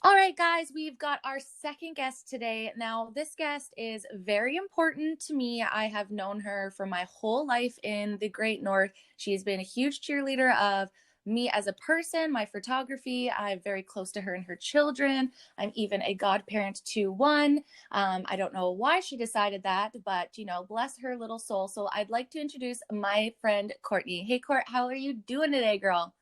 All right, guys, we've got our second guest today. Now, this guest is very important to me. I have known her for my whole life in the Great North. She has been a huge cheerleader of me as a person, my photography. I'm very close to her and her children. I'm even a godparent to one. I don't know why she decided that, but bless her little soul. So I'd like to introduce my friend Courtney. Hey, Court, how are you doing today, girl?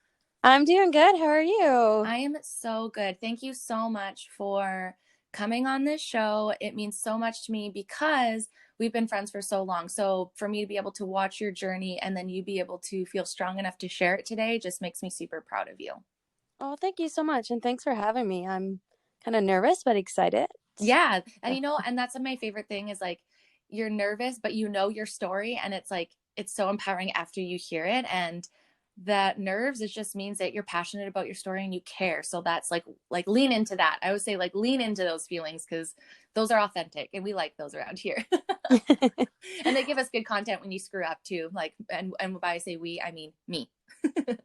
I'm doing good. How are you? I am so good. Thank you so much for coming on this show. It means so much to me because we've been friends for so long. So for me to be able to watch your journey and then you be able to feel strong enough to share it today just makes me super proud of you. Oh, thank you so much. And thanks for having me. I'm kind of nervous, but excited. Yeah. And that's my favorite thing is like you're nervous, but you know your story and it's like it's so empowering after you hear it. And that nerves, it just means that you're passionate about your story and you care. So that's like lean into that. I would say like lean into those feelings because those are authentic and we like those around here. And they give us good content when you screw up too. Like and by I say we, I mean me.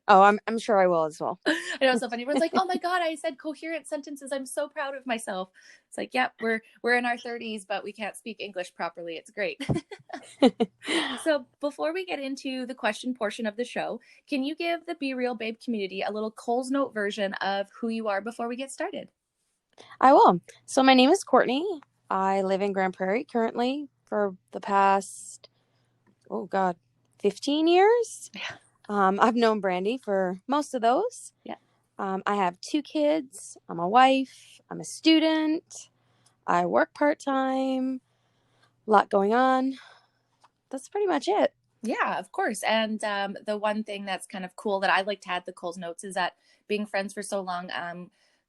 Oh, I'm sure I will as well. I know it's so funny. Everyone's like, "Oh my god, I said coherent sentences. I'm so proud of myself." It's like, "Yep, we're in our 30s, but we can't speak English properly. It's great." So, before we get into the question portion of the show, can you give the Be Real Babe community a little Coles Note version of who you are before we get started? I will. So my name is Courtney. I live in Grand Prairie currently for the past, oh God, 15 years. Yeah. I've known Brandy for most of those. Yeah. I have 2 kids. I'm a wife. I'm a student. I work part-time. A lot going on. That's pretty much it. Yeah, of course. And the one thing that's kind of cool that I like to add the Coles Notes is that being friends for so long,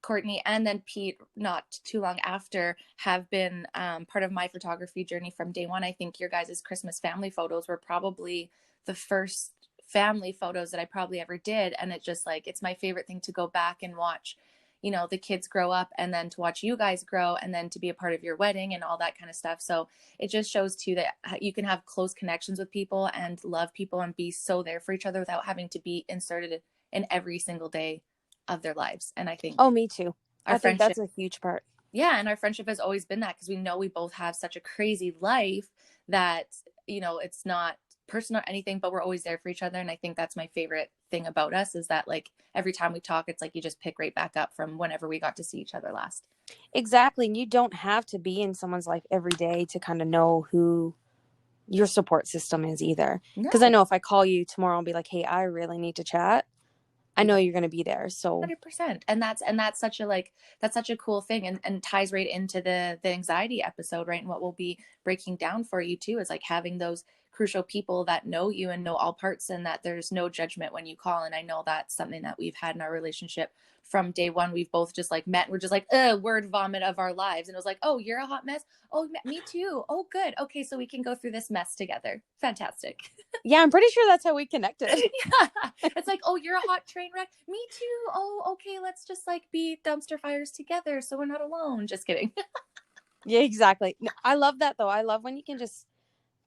Courtney and then Pete, not too long after, have been part of my photography journey from day one. I think your guys' Christmas family photos were probably the first family photos that I probably ever did. And it just like, it's my favorite thing to go back and watch, the kids grow up and then to watch you guys grow and then to be a part of your wedding and all that kind of stuff. So it just shows too that you can have close connections with people and love people and be so there for each other without having to be inserted in every single day of their lives. And I think Oh, me too. our I think friendship, that's a huge part. yeah, and our friendship has always been that because we know we both have such a crazy life that, it's not personal or anything, but we're always there for each other. And I think that's my favorite thing about us is that like every time we talk, it's like you just pick right back up from whenever we got to see each other last. Exactly. And you don't have to be in someone's life every day to kind of know who your support system is either. Because I No. know if I call you tomorrow and be like, hey, I really need to chat, I know you're going to be there. So 100%. And that's such a that's such a cool thing and ties right into the anxiety episode, right? And what we'll be breaking down for you too is like having those crucial people that know you and know all parts and that there's no judgment when you call. And I know that's something that we've had in our relationship from day one. We've both just like met. We're just like word vomit of our lives. And it was like, oh, you're a hot mess. Oh, me too. Oh, good. Okay, so we can go through this mess together. Fantastic. yeah, I'm pretty sure that's how we connected. Yeah. It's like, oh, you're a hot train wreck. Me too. Oh, okay. Let's just like be dumpster fires together so we're not alone. Just kidding. Yeah, exactly. No, I love that though. I love when you can just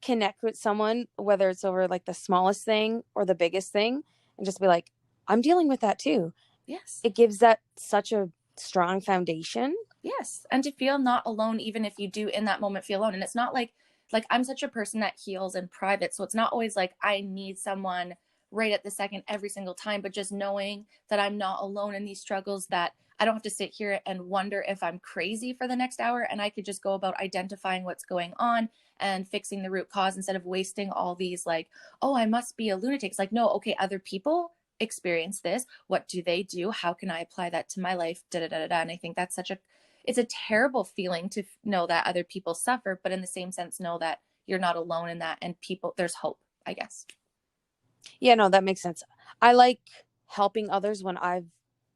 connect with someone, whether it's over like the smallest thing or the biggest thing, and just be like, I'm dealing with that too. Yes. It gives that such a strong foundation. Yes. And to feel not alone, even if you do in that moment feel alone. And it's not like I'm such a person that heals in private. So it's not always like I need someone right at the second every single time, but just knowing that I'm not alone in these struggles, that I don't have to sit here and wonder if I'm crazy for the next hour. And I could just go about identifying what's going on and fixing the root cause instead of wasting all these like, oh, I must be a lunatic. It's like, no, okay, other people experience this. What do they do? How can I apply that to my life? Da, da, da, da, da. And I think that's such a it's a terrible feeling to know that other people suffer, but in the same sense, know that you're not alone in that and there's hope, I guess. Yeah, no, that makes sense. I like helping others when I've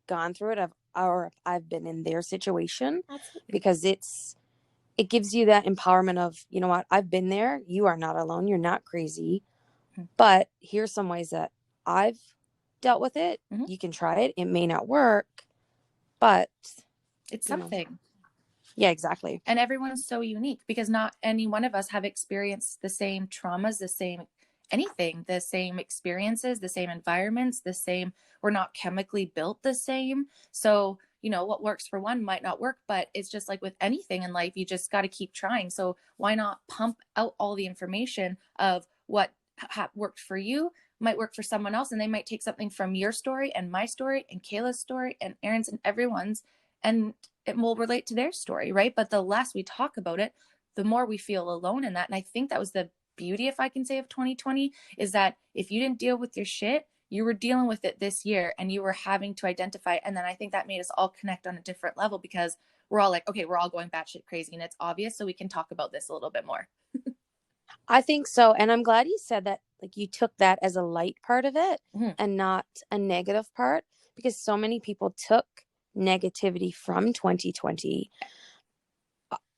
gone through it, or I've been in their situation, Absolutely. because it gives you that empowerment of, you know what, I've been there. You are not alone. You're not crazy. Mhm. But here's some ways that I've dealt with it. Mhm. You can try it. It may not work, but It's you know, something. yeah, exactly. And everyone's so unique because not any one of us have experienced the same traumas, the same anything, the same experiences, the same environments, we're not chemically built the same. So what works for one might not work, but it's just like with anything in life, you just got to keep trying. So why not pump out all the information of what worked for you might work for someone else, and they might take something from your story and my story and Kayla's story and Aaron's and everyone's, and it will relate to their story, right? But the less we talk about it, the more we feel alone in that. And I think that was the beauty, if I can say, of 2020, is that if you didn't deal with your shit, you were dealing with it this year and you were having to identify it. And then I think that made us all connect on a different level, because we're all like, okay, we're all going batshit crazy and it's obvious. So we can talk about this a little bit more. I think so. And I'm glad you said that, like, you took that as a light part of it Mm-hmm. and not a negative part, because so many people took negativity from 2020.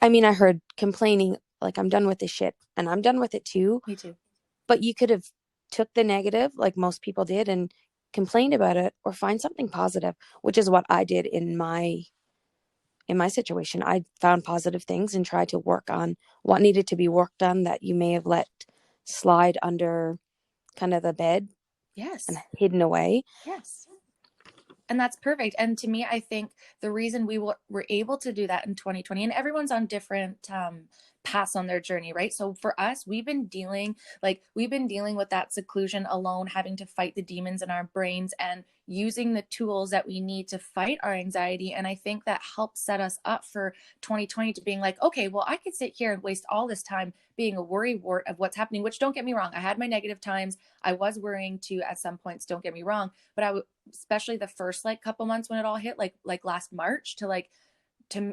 I mean, I heard complaining, like, I'm done with this shit, and I'm done with it too. Me too. But you could have took the negative, like most people did, and complained about it, or find something positive, which is what I did in my situation. I found positive things and tried to work on what needed to be worked on that you may have let slide under kind of the bed Yes. and hidden away. Yes. And that's perfect. And to me, I think the reason we were able to do that in 2020, and everyone's on different paths on their journey, right? So for us, we've been dealing with that seclusion alone, having to fight the demons in our brains and using the tools that we need to fight our anxiety. And I think that helps set us up for 2020 to being like, okay, well, I could sit here and waste all this time being a worry wart of what's happening, which, don't get me wrong, I had my negative times. I was worrying too at some points, don't get me wrong, but especially the first like couple months when it all hit, like last March to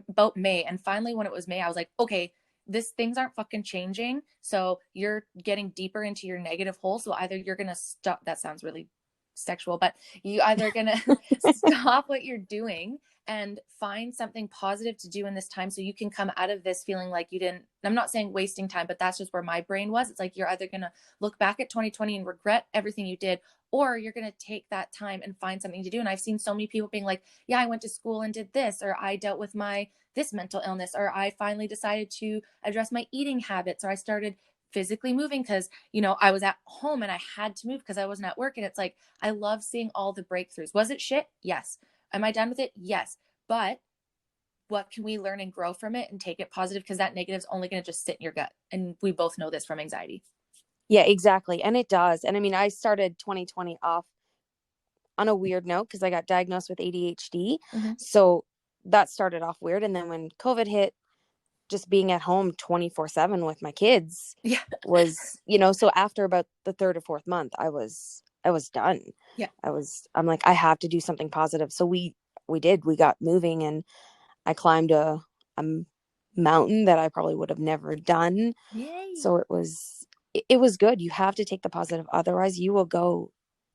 about May. And finally, when it was May, I was like, okay, things aren't fucking changing. So you're getting deeper into your negative hole. So either you're going to stop, that sounds really sexual, but you either going to stop what you're doing and find something positive to do in this time, so you can come out of this feeling like you didn't, I'm not saying wasting time, but that's just where my brain was. It's like, you're either going to look back at 2020 and regret everything you did, or you're going to take that time and find something to do. And I've seen so many people being like, yeah, I went to school and did this, or I dealt with this mental illness, or I finally decided to address my eating habits, or I started physically moving because, I was at home and I had to move because I wasn't at work. And it's like, I love seeing all the breakthroughs. Was it shit? Yes. Am I done with it? Yes. But what can we learn and grow from it and take it positive? Because that negative is only going to just sit in your gut. And we both know this from anxiety. Yeah, exactly. And it does. And I mean, I started 2020 off on a weird note because I got diagnosed with ADHD. Mm-hmm. So that started off weird. And then when COVID hit, just being at home 24/7 with my kids was, so after about the third or fourth month, I was done. Yeah. I'm like, I have to do something positive. So we got moving, and I climbed a mountain that I probably would have never done. Yay. So it was good. You have to take the positive. Otherwise you will go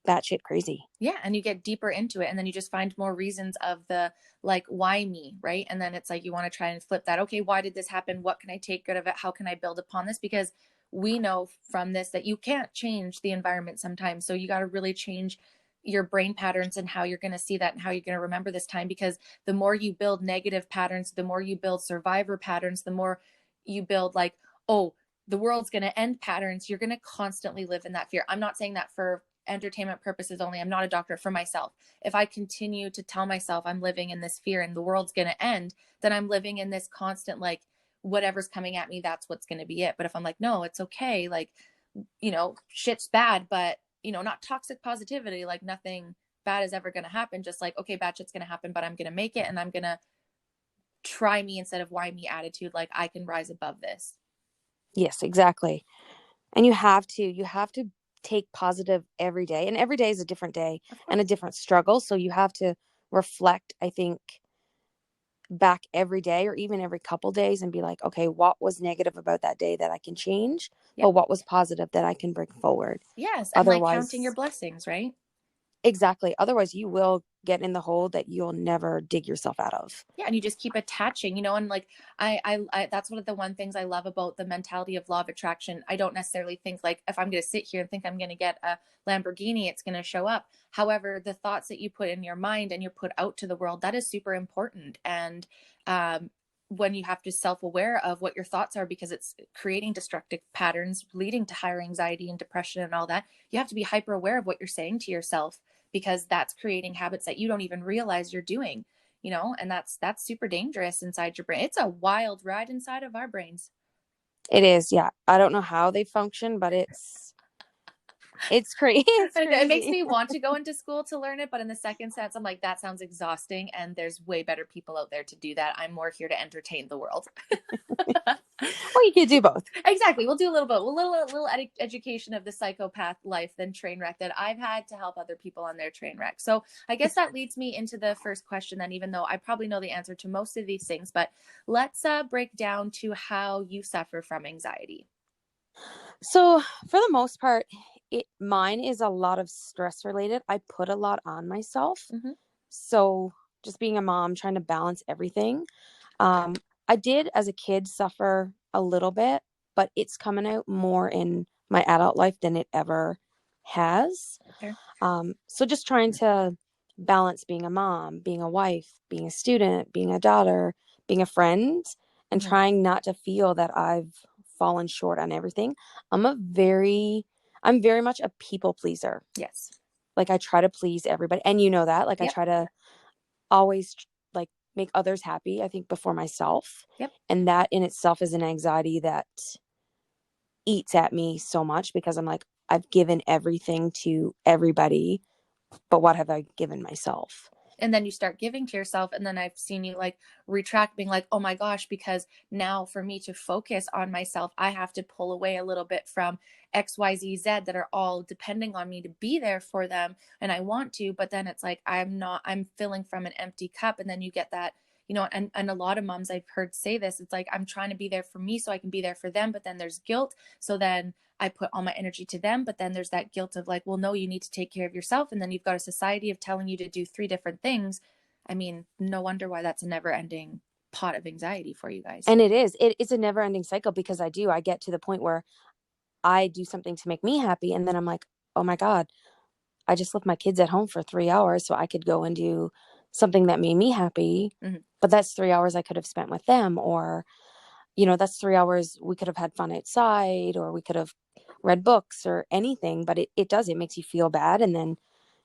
batshit crazy. Yeah. And you get deeper into it, and then you just find more reasons of the, like, why me, right? And then it's like, you want to try and flip that. Okay, why did this happen? What can I take good of it? How can I build upon this? Because we know from this that you can't change the environment sometimes. So you got to really change your brain patterns and how you're going to see that and how you're going to remember this time. Because the more you build negative patterns, the more you build survivor patterns, the more you build like, oh, the world's going to end patterns, you're going to constantly live in that fear. I'm not saying that for entertainment purposes only. I'm not a doctor. For myself, if I continue to tell myself I'm living in this fear and the world's going to end, then I'm living in this constant, like, whatever's coming at me, that's what's going to be it. But if I'm like, no, it's okay, like, shit's bad, but not toxic positivity, like nothing bad is ever going to happen, just like, okay, bad shit's going to happen, but I'm going to make it, and I'm going to try me instead of why me attitude, like I can rise above this. Yes, exactly. And you have to take positive every day, and every day is a different day and a different struggle. So you have to reflect, I think, back every day or even every couple days and be like, okay, what was negative about that day that I can change? Yep. But what was positive that I can bring forward? Yes. And otherwise, like counting your blessings, right? Exactly. Otherwise you will get in the hole that you'll never dig yourself out of. Yeah. And you just keep attaching, and like, I that's one of the one things I love about the mentality of law of attraction. I don't necessarily think like, if I'm going to sit here and think I'm going to get a Lamborghini, it's going to show up. However, the thoughts that you put in your mind and you put out to the world, that is super important. And, when you have to self-aware of what your thoughts are, because it's creating destructive patterns leading to higher anxiety and depression and all that, you have to be hyper aware of what you're saying to yourself, because that's creating habits that you don't even realize you're doing. and that's super dangerous inside your brain. It's a wild ride inside of our brains. It is, yeah. I don't know how they function, but it's crazy. It's And it makes crazy. me want to go into school to learn it, but in the second sense, I'm like, that sounds exhausting, and there's way better people out there to do that. I'm more here to entertain the world. Well, you could do both. Exactly. We'll do a little bit, a little education of the psychopath life than train wreck that I've had to help other people on their train wreck. So I guess that leads me into the first question then, even though I probably know the answer to most of these things, but let's break down to how you suffer from anxiety. So for the most part, mine is a lot of stress related. I put a lot on myself. Mm-hmm. So just being a mom, trying to balance everything. I did as a kid suffer a little bit, but it's coming out more in my adult life than it ever has. Fair. So just trying to balance being a mom, being a wife, being a student, being a daughter, being a friend, and Mm-hmm. trying not to feel that I've fallen short on everything. I'm very much a people pleaser. Yes. Like I try to please everybody, and you know that. Like I Yep. try to always like make others happy, I think, before myself. Yep. And that in itself is an anxiety that eats at me so much because I'm like, I've given everything to everybody, but what have I given myself? And then you start giving to yourself, and then I've seen you like retract, being like, oh my gosh, because now for me to focus on myself, I have to pull away a little bit from XYZ that are all depending on me to be there for them, and I want to, but then it's like I'm filling from an empty cup. And then you get that, and a lot of moms I've heard say this, it's like, I'm trying to be there for me so I can be there for them, but then there's guilt, so then I put all my energy to them, but then there's that guilt of like, well, no, you need to take care of yourself. And then you've got a society of telling you to do three different things. I mean, no wonder why that's a never ending pot of anxiety for you guys. And it's a never ending cycle because I get to the point where I do something to make me happy. And then I'm like, oh my God, I just left my kids at home for 3 hours so I could go and do something that made me happy. Mm-hmm. But that's 3 hours I could have spent with them, or, that's 3 hours we could have had fun outside, or we could have read books or anything. But it makes you feel bad. And then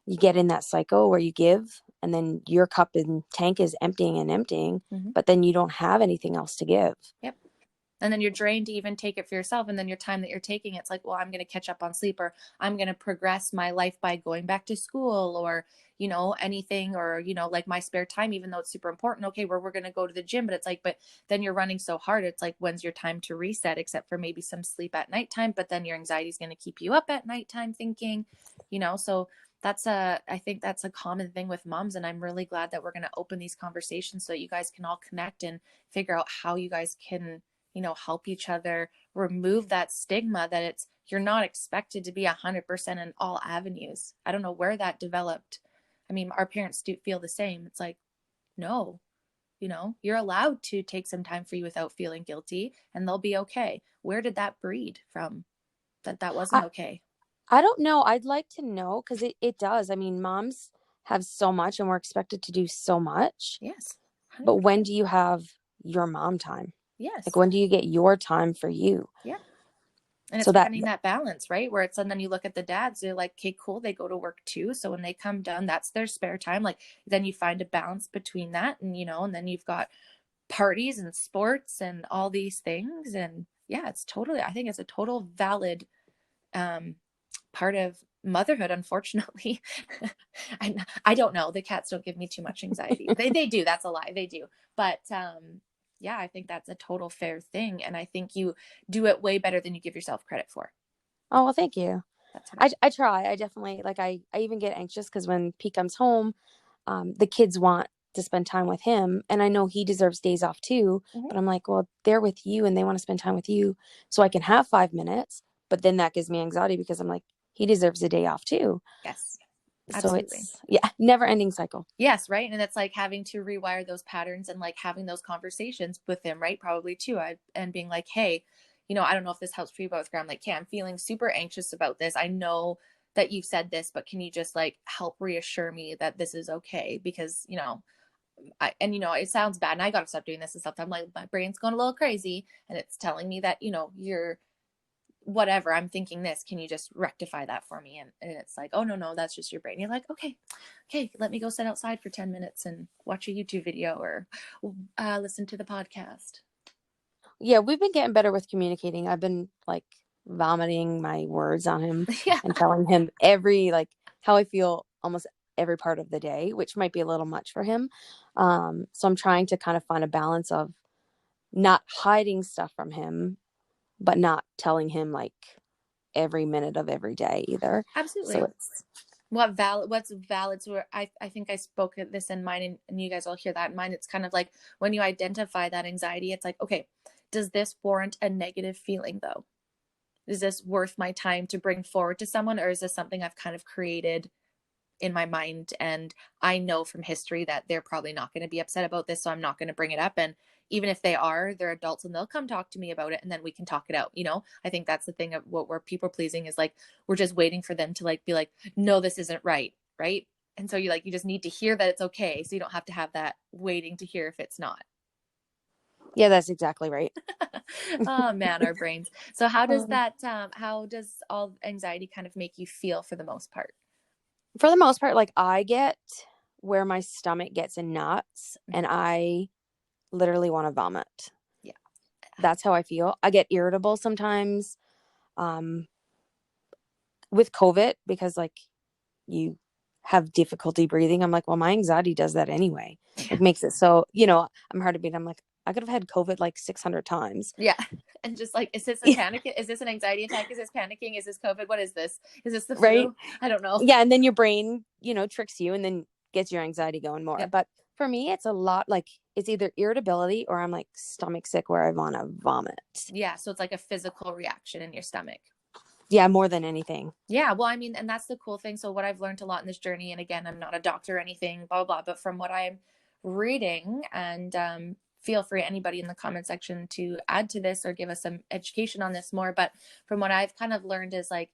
you get in that cycle where you give, and then your cup and tank is emptying and emptying, Mm-hmm. but then you don't have anything else to give. Yep. And then you're drained to even take it for yourself. And then your time that you're taking, it's like, well, I'm going to catch up on sleep, or I'm going to progress my life by going back to school, or, anything, or, like my spare time, even though it's super important. Okay, we're going to go to the gym, but it's like, but then you're running so hard. It's like, when's your time to reset, except for maybe some sleep at nighttime, but then your anxiety is going to keep you up at nighttime thinking, so I think that's a common thing with moms. And I'm really glad that we're going to open these conversations so that you guys can all connect and figure out how you guys can, help each other remove that stigma that you're not expected to be 100% in all avenues. I don't know where that developed. I mean, our parents do feel the same. It's like, no, you're allowed to take some time for you without feeling guilty, and they'll be okay. Where did that breed from? That wasn't okay. I don't know. I'd like to know, because it does. I mean, moms have so much and we're expected to do so much. Yes. 100%. But when do you have your mom time? Yes. Like, when do you get your time for you? Yeah. And it's So finding that balance, right? Where and then you look at the dads, they're like, okay, cool. They go to work too. So when they come done, that's their spare time. Like, then you find a balance between that, and, and then you've got parties and sports and all these things. And yeah, I think it's a total valid, part of motherhood. Unfortunately, I don't know. The cats don't give me too much anxiety. They do. That's a lie. They do. But, yeah, I think that's a total fair thing. And I think you do it way better than you give yourself credit for. Oh, well, thank you. That's what I try. I definitely, like, I even get anxious because when Pete comes home, the kids want to spend time with him. And I know he deserves days off too. Mm-hmm. But I'm like, well, they're with you and they want to spend time with you so I can have 5 minutes. But then that gives me anxiety because I'm like, he deserves a day off too. Yes. Absolutely. So it's never ending cycle. Yes, right. And it's like having to rewire those patterns and like having those conversations with him, right? Probably too. And being like, hey, I don't know if this helps for you both. I'm like, hey, I'm feeling super anxious about this. I know that you've said this, but can you just like help reassure me that this is okay? Because, it sounds bad, and I got to stop doing this and stuff. I'm like, my brain's going a little crazy, and it's telling me that, whatever, I'm thinking this, can you just rectify that for me? And it's like, oh no, that's just your brain. You're like, okay, let me go sit outside for 10 minutes and watch a YouTube video or listen to the podcast. Yeah, we've been getting better with communicating. I've been like vomiting my words on him Yeah, and telling him every like how I feel almost every part of the day, which might be a little much for him. So I'm trying to kind of find a balance of not hiding stuff from him, but not telling him like every minute of every day either. So absolutely. it's What's valid, so I think I spoke this in mine, and you guys will hear that in mine. It's kind of like when you identify that anxiety, it's like, okay, does this warrant a negative feeling though? Is this worth my time to bring forward to someone, or is this something I've kind of created in my mind, and I know from history that they're probably not going to be upset about this, so I'm not going to bring it up. And even if they are, they're adults and they'll come talk to me about it, and then we can talk it out. I think that's the thing of what we're people pleasing is like, we're just waiting for them to like be like, no, this isn't right. And so you just need to hear that it's okay, so you don't have to have that waiting to hear if it's not. yeah, that's exactly right. Oh man, our brains. So how does Um, that how does all anxiety kind of make you feel for the most part? for the most part, like I get where my stomach gets in knots and I literally want to vomit. Yeah. That's how I feel. I get irritable sometimes um, with COVID because like you have difficulty breathing. I'm like, well, my anxiety does that anyway. Like makes it so, I'm hard to beat. I'm like, I could have had COVID like 600 times. Yeah. And just like, is this a panic? Is this an anxiety attack? Is this panicking? Is this COVID? What is this? Is this the Right. flu? I don't know. Yeah. And then your brain, tricks you and then gets your anxiety going more. Yep. But for me, it's a lot like it's either irritability or I'm like stomach sick where I want to vomit. Yeah. So it's like a physical reaction in your stomach. Yeah. More than anything. Yeah. Well, I mean, and that's the cool thing. So what I've learned a lot in this journey, and again, I'm not a doctor or anything, blah, blah, blah, but from what I'm reading, and feel free, anybody in the comment section, to add to this or give us some education on this more. But from what I've kind of learned is like,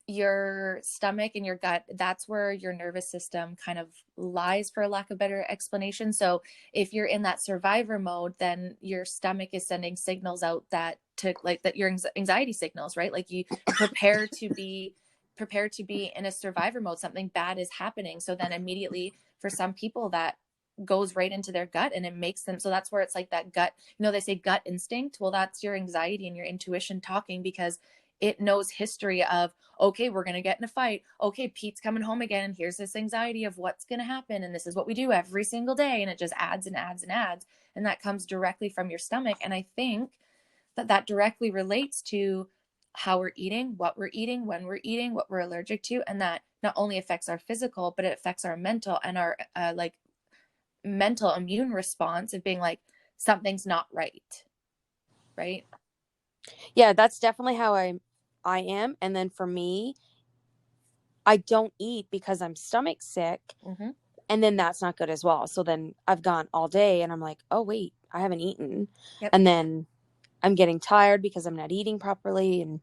your stomach and your gut, that's where your nervous system kind of lies, for lack of better explanation. So if you're in that survivor mode, then your stomach is sending signals out that to like that your anxiety signals, right? Like you prepare to be in a survivor mode, something bad is happening. So then immediately for some people that goes right into their gut and it makes them, so that's where it's like that gut, they say gut instinct. Well, that's your anxiety and your intuition talking, because it knows history of, okay, we're going to get in a fight. Okay, Pete's coming home again. And here's this anxiety of what's going to happen. And this is what we do every single day. And it just adds and adds and adds. And that comes directly from your stomach. And I think that directly relates to how we're eating, what we're eating, when we're eating, what we're allergic to. And that not only affects our physical, but it affects our mental and our like mental immune response of being like, something's not right. Right. Yeah. That's definitely how I am. And then for me, I don't eat because I'm stomach sick. Mm-hmm. And then that's not good as well. So then I've gone all day and I'm like, oh, wait, I haven't eaten. Yep. And then I'm getting tired because I'm not eating properly. And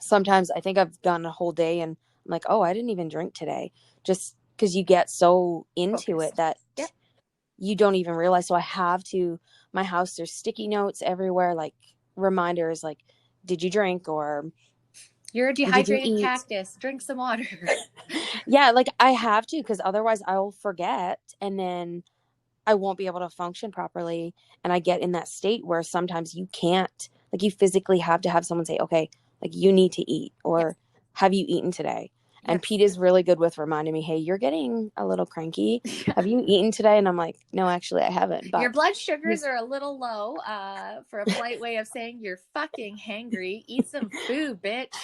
sometimes I think I've gone a whole day and I'm like, oh, I didn't even drink today. Just because you get so into it Focused. that Yep. you don't even realize. So I have to, my house, there's sticky notes everywhere, like reminders, like, did you drink or You're a did you dehydrated eat? cactus. Drink some water. Yeah, like I have to because otherwise I'll forget and then I won't be able to function properly. And I get in that state where sometimes you can't, like you physically have to have someone say, okay, like you need to eat Yes. or have you eaten today? And Yes. Pete is really good with reminding me, hey, you're getting a little cranky. Have you eaten today? And I'm like, no, actually I haven't. Your But blood sugars are a little low, for a polite way of saying you're fucking hangry. Eat some food, bitch.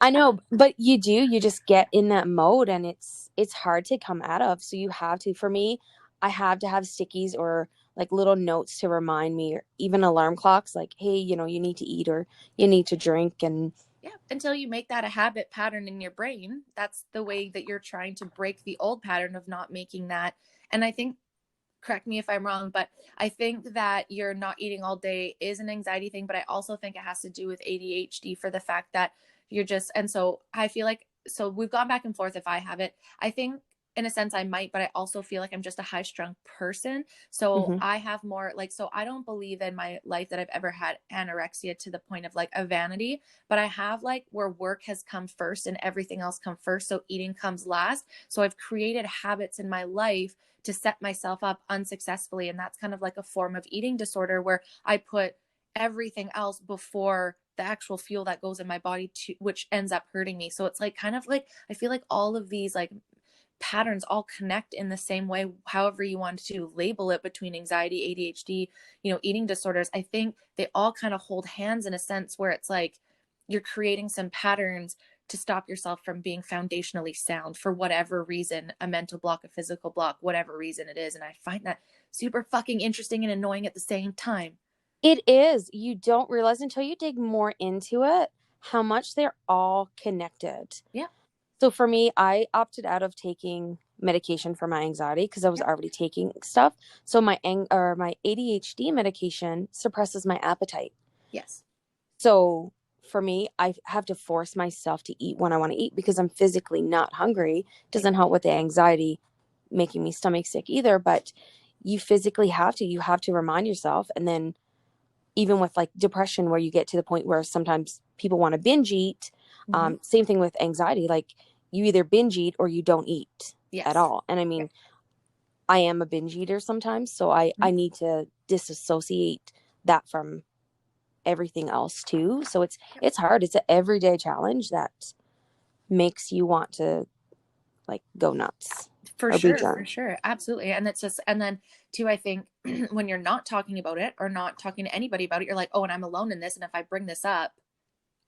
I know, but you just get in that mode and it's hard to come out of. So you have to, for me, I have to have stickies or like little notes to remind me, or even alarm clocks like, hey, you need to eat or you need to drink. And Yeah, until you make that a habit pattern in your brain, that's the way that you're trying to break the old pattern of not making that. And I think, correct me if I'm wrong, but I think that you're not eating all day is an anxiety thing, but I also think it has to do with ADHD, for the fact that you're just, and so I feel like, so we've gone back and forth if I have it. I think in a sense I might, but I also feel like I'm just a high strung person. So Mm-hmm. I have more like, so I don't believe in my life that I've ever had anorexia to the point of like a vanity, but I have like where work has come first and everything else come first. So eating comes last. So I've created habits in my life to set myself up unsuccessfully. And that's kind of like a form of eating disorder where I put everything else before the actual fuel that goes in my body to, which ends up hurting me. So it's like kind of like I feel like all of these like patterns all connect in the same way, however you want to label it, between anxiety, ADHD, eating disorders. I think they all kind of hold hands in a sense where it's like you're creating some patterns to stop yourself from being foundationally sound for whatever reason, a mental block, a physical block, whatever reason it is. And I find that super fucking interesting and annoying at the same time. It is. You don't realize until you dig more into it how much they're all connected. Yeah. So for me, I opted out of taking medication for my anxiety because I was Yeah. already taking stuff. So my ADHD medication suppresses my appetite. Yes. So for me, I have to force myself to eat when I want to eat because I'm physically not hungry. Doesn't help with the anxiety making me stomach sick either, but you physically have to. You have to remind yourself. And then even with like depression, where you get to the point where sometimes people want to binge eat, Mm-hmm. same thing with anxiety. Like you either binge eat or you don't eat at Yes. all. And I Yeah. mean, I am a binge eater sometimes, so I Mm-hmm. need to disassociate that from everything else too. So it's hard. It's an everyday challenge that makes you want to like go nuts For or be sure, for drunk. sure. Absolutely. And it's just, and then too, I think when you're not talking about it or not talking to anybody about it, you're like, oh, and I'm alone in this. And if I bring this up,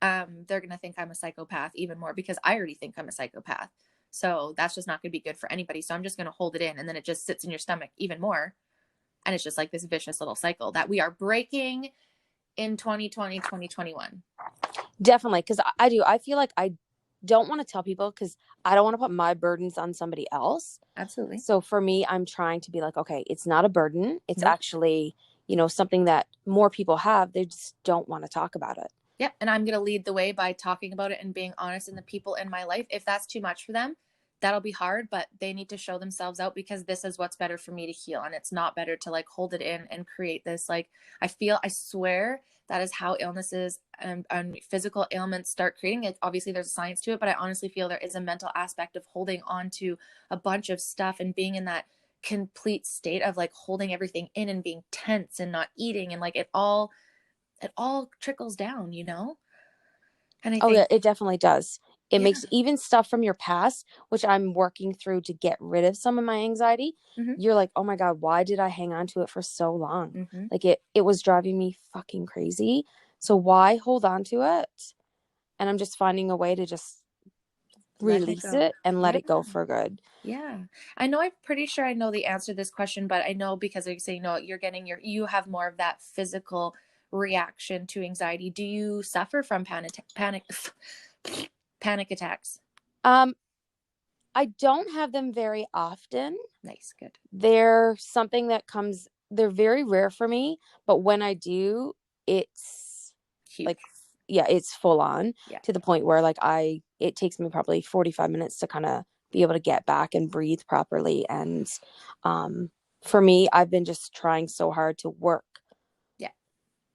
they're going to think I'm a psychopath even more because I already think I'm a psychopath. So that's just not going to be good for anybody. So I'm just going to hold it in. And then it just sits in your stomach even more. And it's just like this vicious little cycle that we are breaking in 2020, 2021. Definitely, because I do. I feel like I don't want to tell people because I don't want to put my burdens on somebody else. Absolutely. So for me, I'm trying to be like, okay, it's not a burden. It's Nope. actually, something that more people have. They just don't want to talk about it. Yep. And I'm going to lead the way by talking about it and being honest in the people in my life. If that's too much for them, that'll be hard, but they need to show themselves out because this is what's better for me to heal. And it's not better to like hold it in and create this. Like, I swear that is how illnesses and physical ailments start creating it. Obviously, there's a science to it, but I honestly feel there is a mental aspect of holding on to a bunch of stuff and being in that complete state of like holding everything in and being tense and not eating. And like it all trickles down, And I Oh yeah, think, it definitely does. It yeah. makes even stuff from your past, which I'm working through to get rid of some of my anxiety. Mm-hmm. You're like, oh my God, why did I hang on to it for so long? Mm-hmm. Like it was driving me fucking crazy. So why hold on to it? And I'm just finding a way to just Let it release go. it and let Yeah. it go for good. Yeah. I know, I'm pretty sure I know the answer to this question, but I know because like you say, you have more of that physical reaction to anxiety. Do you suffer from panic attacks? Um, I don't have them very often. Nice. Good. They're something that they're very rare for me, but when I do, it's like, Huge. yeah, it's full on Yeah. to the point where like it takes me probably 45 minutes to kind of be able to get back and breathe properly. And um, for me, I've been just trying so hard to work Yeah.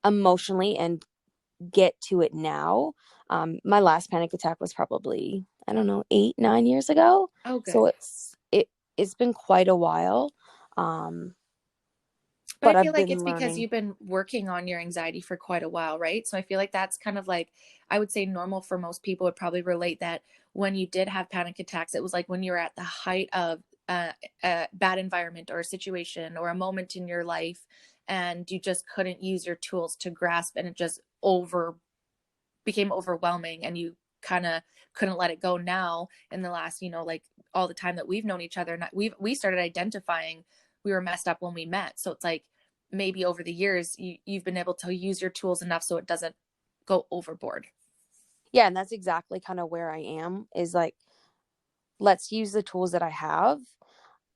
emotionally and get to it now. My last panic attack was probably, I don't know, 8, 9 years ago. Oh, So good. it's been quite a while. Um, But I but feel I've like been it's because learning. you've been working on your anxiety for quite a while, right? So I feel like that's kind of like, I would say normal for most people would probably relate that when you did have panic attacks, it was like when you were at the height of a bad environment or a situation or a moment in your life, and you just couldn't use your tools to grasp, and it just became overwhelming, and you kind of couldn't let it go. Now in the last, like all the time that we've known each other, and we started identifying we were messed up when we met. So it's like maybe over the years you've been able to use your tools enough so it doesn't go overboard. Yeah, and that's exactly kind of where I am, is like, let's use the tools that I have.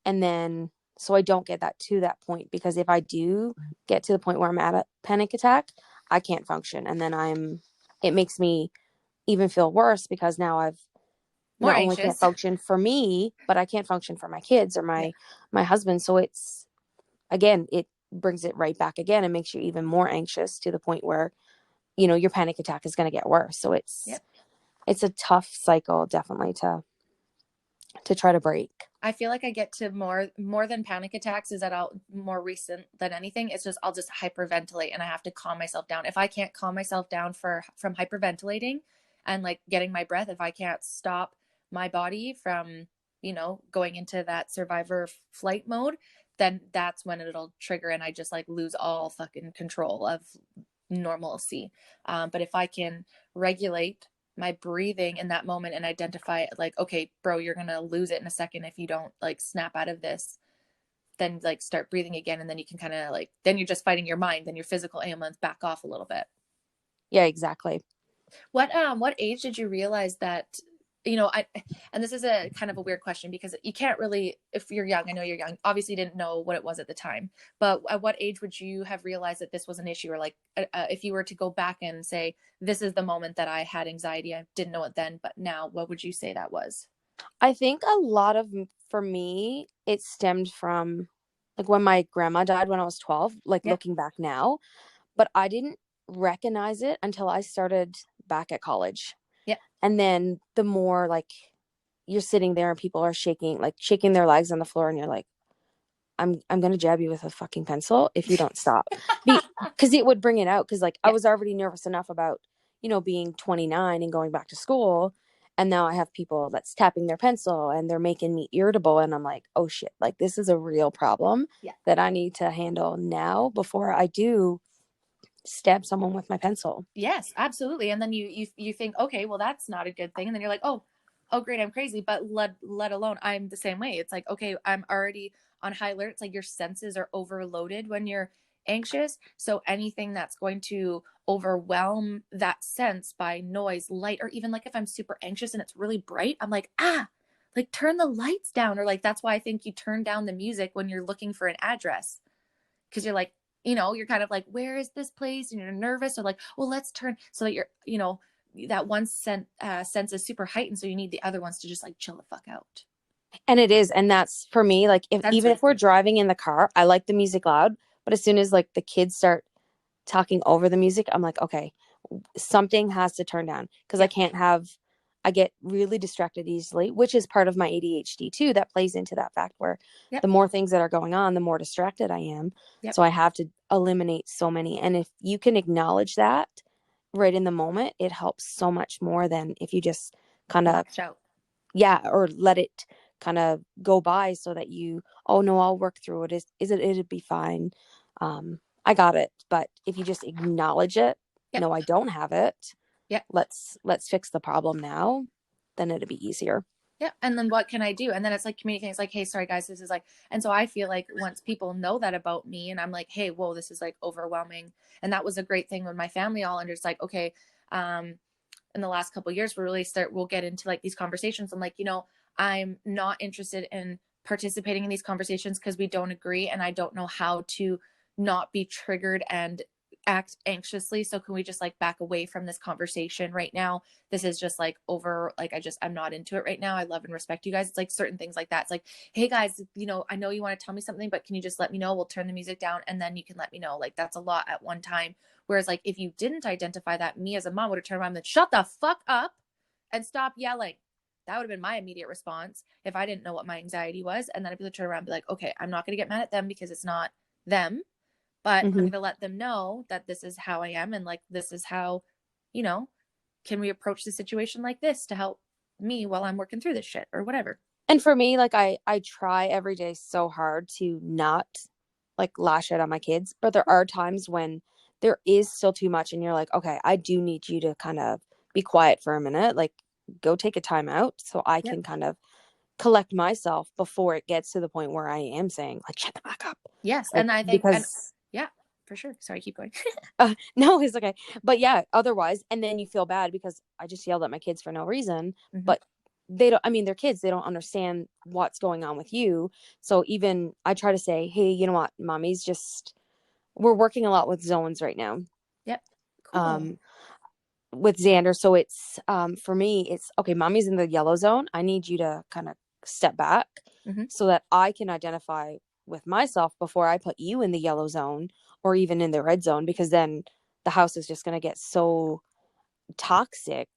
And then, so I don't get that to that point, because if I do get to the point where I'm at a panic attack, I can't function. And then it makes me even feel worse because now I've More not only can't anxious. function for me, but I can't function for my kids or Yeah. my husband. So it's, again, it brings it right back again and makes you even more anxious to the point where, your panic attack is going to get worse. So Yep. it's a tough cycle, definitely, to try to break. I feel like I get to more than panic attacks is that I'll more recent than anything. It's just I'll just hyperventilate and I have to calm myself down. If I can't calm myself down from hyperventilating and like getting my breath, if I can't stop my body from, going into that survivor flight mode, then that's when it'll trigger and I just like lose all fucking control of normalcy. But if I can regulate my breathing in that moment and identify like, okay, bro, you're gonna lose it in a second if you don't like snap out of this, then like start breathing again, and then you can kind of like, then you're just fighting your mind, then your physical ailments back off a little bit. Yeah, exactly. What age did you realize that, I and this is a kind of a weird question because you can't really, if you're young, I know you're young, obviously didn't know what it was at the time, but at what age would you have realized that this was an issue, or like if you were to go back and say this is the moment that I had anxiety, I didn't know it then, but now, what would you say that was? I think a lot of, for me, it stemmed from like when my grandma died when I was 12, like Yep. looking back now, but I didn't recognize it until I started back at college. Yep. And then the more like you're sitting there and people are shaking their legs on the floor and you're like, I'm gonna jab you with a fucking pencil if you don't stop. Because it would bring it out. Because like I Yep. was already nervous enough about, being 29 and going back to school. And now I have people that's tapping their pencil and they're making me irritable. And I'm like, oh shit, like this is a real problem Yeah. that I need to handle now before I do stab someone with my pencil. Yes, absolutely. And then you think, okay, well that's not a good thing. And then you're like, oh great, I'm crazy. But let alone I'm the same way. It's like, okay, I'm already on high alert. It's like your senses are overloaded when you're anxious. So anything that's going to overwhelm that sense by noise, light, or even like if I'm super anxious and it's really bright, I'm like, like turn the lights down. Or like that's why I think you turn down the music when you're looking for an address. Because you're like, you're kind of like, where is this place? And you're nervous, or like, well, let's turn so that you're, that one sense is super heightened. So you need the other ones to just like chill the fuck out. And it is. And that's for me, like even Sensory. if we're driving in the car, I like the music loud. But as soon as like the kids start talking over the music, I'm like, okay, something has to turn down because Yep. I get really distracted easily, which is part of my ADHD too. That plays into that fact where Yep. the more things that are going on, the more distracted I am. Yep. So I have to eliminate so many. And if you can acknowledge that right in the moment, it helps so much more than if you just kind of, Lash out. yeah, or let it kind of go by so that oh no, I'll work through it. It'd be fine. I got it. But if you just acknowledge it, Yep. no, I don't have it. Yep. Let's fix the problem now. Then it'd be easier. Yeah. And then what can I do? And then it's like communicating. It's like, hey, sorry guys, this is like, and so I feel like once people know that about me and I'm like, hey, whoa, this is like overwhelming. And that was a great thing when my family all understood, like, okay, in the last couple of years, we'll get into like these conversations. I'm like, I'm not interested in participating in these conversations because we don't agree. And I don't know how to not be triggered and act anxiously. So can we just like back away from this conversation right now? This is just like over, like, I'm not into it right now. I love and respect you guys. It's like certain things like that. It's like, hey guys, I know you want to tell me something, but can you just let me know? We'll turn the music down and then you can let me know. Like that's a lot at one time. Whereas like if you didn't identify that, me as a mom would have turned around and said, shut the fuck up and stop yelling. That would have been my immediate response if I didn't know what my anxiety was. And then I'd be able to turn around and be like, okay, I'm not going to get mad at them because it's not them, but I'm Mm-hmm. going to let them know that this is how I am. And like, this is how, can we approach the situation like this to help me while I'm working through this shit or whatever. And for me, like I try every day so hard to not like lash out on my kids, but there are times when there is still too much and you're like, okay, I do need you to kind of be quiet for a minute, like go take a time out so I Yep. can kind of collect myself before it gets to the point where I am saying like shut the fuck up. Yes. Like And I think, and because yeah, for sure. Sorry, keep going. no, it's okay. But yeah, otherwise, and then you feel bad because I just yelled at my kids for no reason. Mm-hmm. But they don't, I mean, they're kids. They don't understand what's going on with you. So even I try to say, hey, you know what, mommy's just, we're working a lot with zones right now. Yep. Cool. Um, with Xander. So it's for me, it's okay, mommy's in the yellow zone. I need you to kind of step back Mm-hmm. so that I can identify with myself before I put you in the yellow zone or even in the red zone, because then the house is just going to get so toxic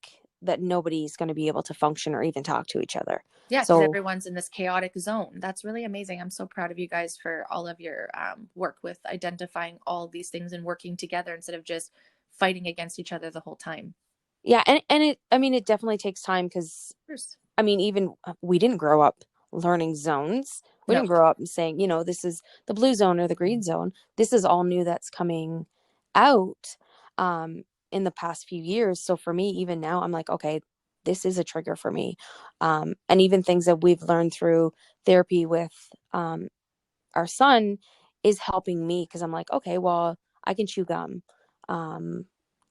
that nobody's going to be able to function or even talk to each other. Yeah, because So everyone's in this chaotic zone. That's really amazing. I'm so proud of you guys for all of your work with identifying all these things and working together instead of just fighting against each other the whole time. yeah, and it, I mean, it definitely takes time because Of course. I mean, even we didn't grow up learning zones. We No, didn't grow up and saying, this is the blue zone or the green zone. This is all new that's coming out in the past few years. So for me, even now, I'm like, okay, this is a trigger for me. And even things that we've learned through therapy with our son is helping me because I'm like, okay, well, I can chew gum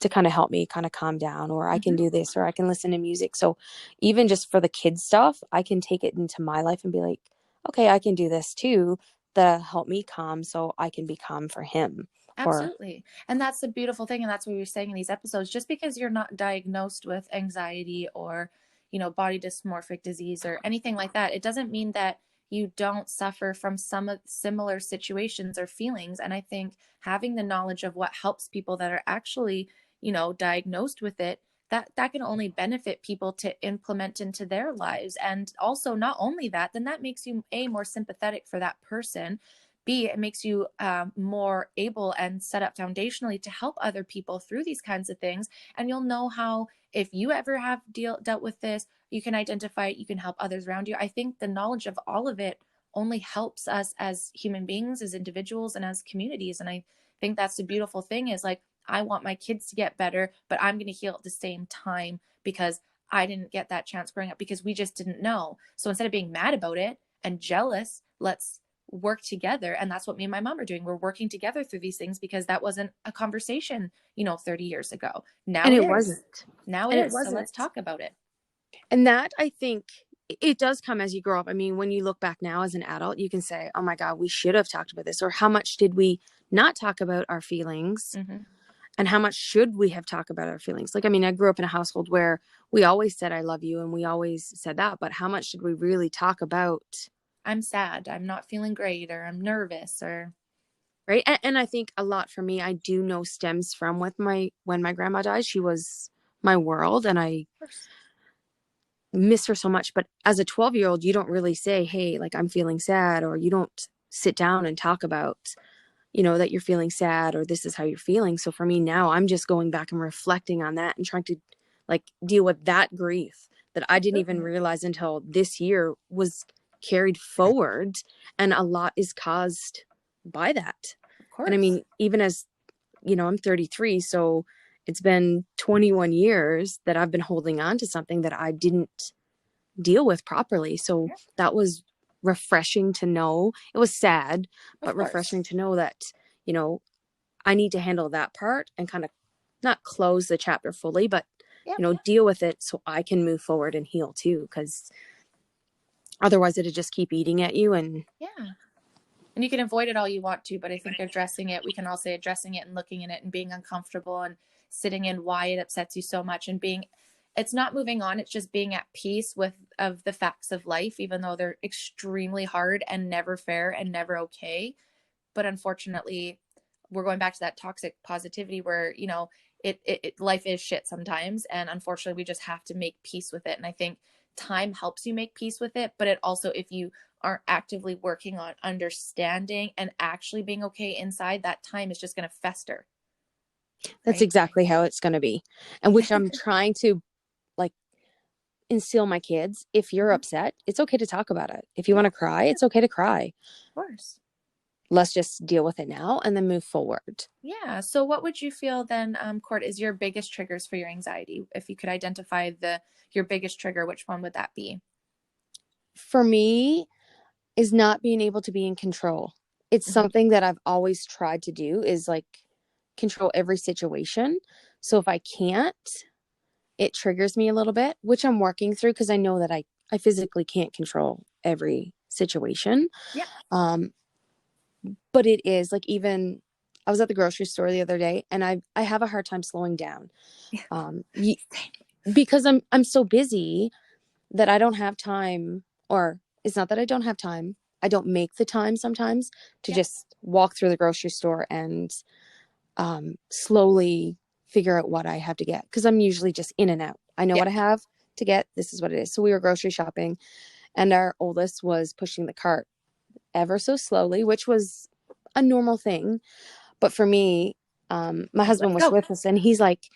to kind of help me kind of calm down, or I can hmm do this, or I can listen to music. So even just for the kids stuff, I can take it into my life and be like, okay, I can do this too, to help me calm so I can be calm for him. Or absolutely. And that's the beautiful thing. And that's what we were saying in these episodes. Just because you're not diagnosed with anxiety or, body dysmorphic disease or anything like that, it doesn't mean that you don't suffer from some of similar situations or feelings. And I think having the knowledge of what helps people that are actually, diagnosed with it, that can only benefit people to implement into their lives. And also, not only that, then that makes you a more sympathetic for that person. B, it makes you more able and set up foundationally to help other people through these kinds of things. And you'll know how, if you ever have dealt with this, you can identify it, you can help others around you. I think the knowledge of all of it only helps us as human beings, as individuals, and as communities. And I think that's the beautiful thing is like, I want my kids to get better, but I'm going to heal at the same time because I didn't get that chance growing up because we just didn't know. So instead of being mad about it and jealous, let's work together. And that's what me and my mom are doing. We're working together through these things because that wasn't a conversation, 30 years ago. Now and it it is. wasn't. Now it And it is. So wasn't. let's talk about it. And that, I think, it does come as you grow up. I mean, when you look back now as an adult, you can say, oh my God, we should have talked about this. Or how much did we not talk about our feelings? Mm-hmm. And how much should we have talked about our feelings? Like, I mean, I grew up in a household where we always said, I love you. And we always said that. But how much did we really talk about? I'm sad. I'm not feeling great, or I'm nervous, or. Right. And I think a lot for me, I do know stems from when my grandma died. She was my world and I Of course. miss her so much. But as a 12-year-old, you don't really say, hey, like I'm feeling sad, or you don't sit down and talk about, that you're feeling sad or this is how you're feeling. So for me now, I'm just going back and reflecting on that and trying to like deal with that grief that I didn't even Absolutely. realize until this year was carried forward. And a lot is caused by that. Of And I course. mean, even as, I'm 33, so it's been 21 years that I've been holding on to something that I didn't deal with properly. So Yeah. that was refreshing to know. It was sad, Of but course. refreshing to know that, you know, I need to handle that part and kind of not close the chapter fully, but, Yep. deal with it so I can move forward and heal too. Because otherwise it'd just keep eating at you. And Yeah. And you can avoid it all you want to, but I think addressing it, we can all say addressing it and looking in it and being uncomfortable and sitting in why it upsets you so much and being, it's not moving on, it's just being at peace with of the facts of life, even though they're extremely hard and never fair and never okay. But unfortunately, we're going back to that toxic positivity where, life is shit sometimes. And unfortunately, we just have to make peace with it. And I think time helps you make peace with it. But it also, if you aren't actively working on understanding and actually being okay inside, that time is just going to fester. that's Right. exactly how it's going to be. And which I'm trying to like instill my kids. If you're Mm-hmm. upset, it's okay to talk about it. If you want Yeah, to cry, it's okay to cry. of course. Let's just deal with it now and then move forward. Yeah. So what would you feel then, Court, is your biggest triggers for your anxiety? If you could identify your biggest trigger, which one would that be? For me, is not being able to be in control. It's Mm-hmm. something that I've always tried to do is like control every situation. So if I can't, it triggers me a little bit, which I'm working through because I know that I physically can't control every situation. Yeah. Um, but it is like even I was at the grocery store the other day, and I have a hard time slowing down. Um, because I'm so busy that I don't have time, or it's not that I don't have time. I don't make the time sometimes to Yeah. just walk through the grocery store and slowly figure out what I have to get, because I'm usually just in and out. I know Yeah. what I have to get. This is what it is. So we were grocery shopping, and our oldest was pushing the cart ever so slowly, which was a normal thing. But for me, my Like, let husband it was go. with us, and he's like,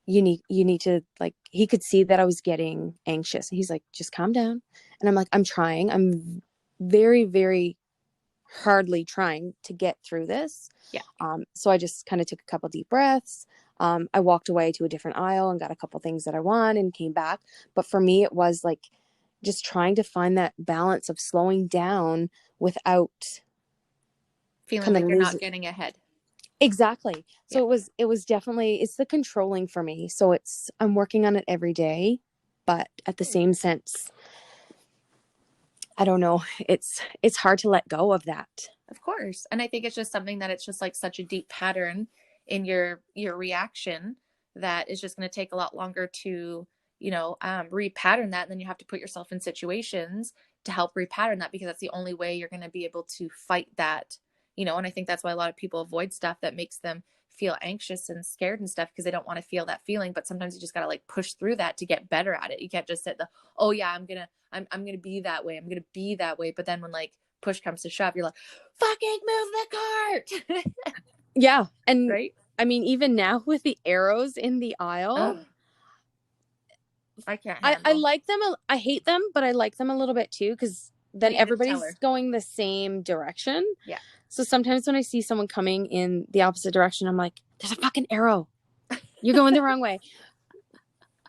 you need to, like, he could see that I was getting anxious. He's like, just calm down. And I'm like, I'm trying. I'm very, very hardly trying to get through this. Yeah. So I just kind of took a couple deep breaths. I walked away to a different aisle and got a couple things that I want and came back. But for me, it was like just trying to find that balance of slowing down without Feeling kind of like you're not losing. getting ahead. Exactly. Yeah. So it was definitely, it's the controlling for me. So I'm working on it every day, but at the same sense, I don't know. It's hard to let go of that. Of course. And I think it's just something that it's just like such a deep pattern in your reaction that is just going to take a lot longer to, repattern that. And then you have to put yourself in situations to help repattern that, because that's the only way you're going to be able to fight that, and I think that's why a lot of people avoid stuff that makes them feel anxious and scared and stuff, because they don't want to feel that feeling. But sometimes you just got to like push through that to get better at it. You can't just sit oh yeah, I'm gonna be that way. I'm gonna be that way. But then when like push comes to shove, you're like, fucking move the cart. Yeah. And Right? I mean, even now with the arrows in the aisle, Oh, I can't I handle. like them. I hate them, but I like them a little bit too, because Well, then you didn't tell everybody's her. going the same direction. Yeah. So sometimes when I see someone coming in the opposite direction, I'm like, there's a fucking arrow. You're going the wrong way.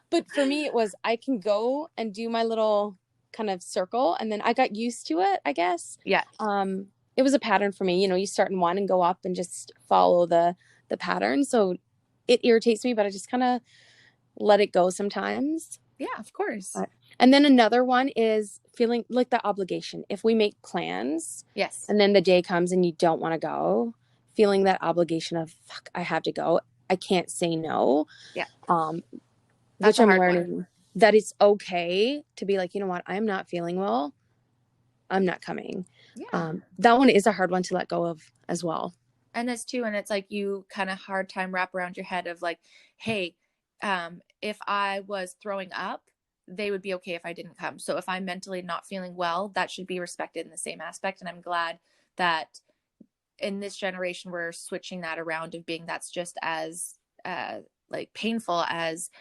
But for me, it was, I can go and do my little kind of circle, and then I got used to it, I guess. Yeah. It was a pattern for me. You start in one and go up and just follow the pattern. So it irritates me, but I just kind of let it go sometimes. Yeah, of course. And then another one is feeling like the obligation. If we make plans Yes. and then the day comes and you don't want to go, feeling that obligation of, fuck, I have to go. I can't say no. Yeah. That's Which a I'm hard one. learning that it's okay to be like, you know what, I'm not feeling well. I'm not coming. Yeah. That one is a hard one to let go of as well. And this too, and it's like you kind of hard time wrap around your head of like, hey, if I was throwing up, they would be okay if I didn't come. So if I'm mentally not feeling well, that should be respected in the same aspect. And I'm glad that in this generation we're switching that around of being that's just as like painful as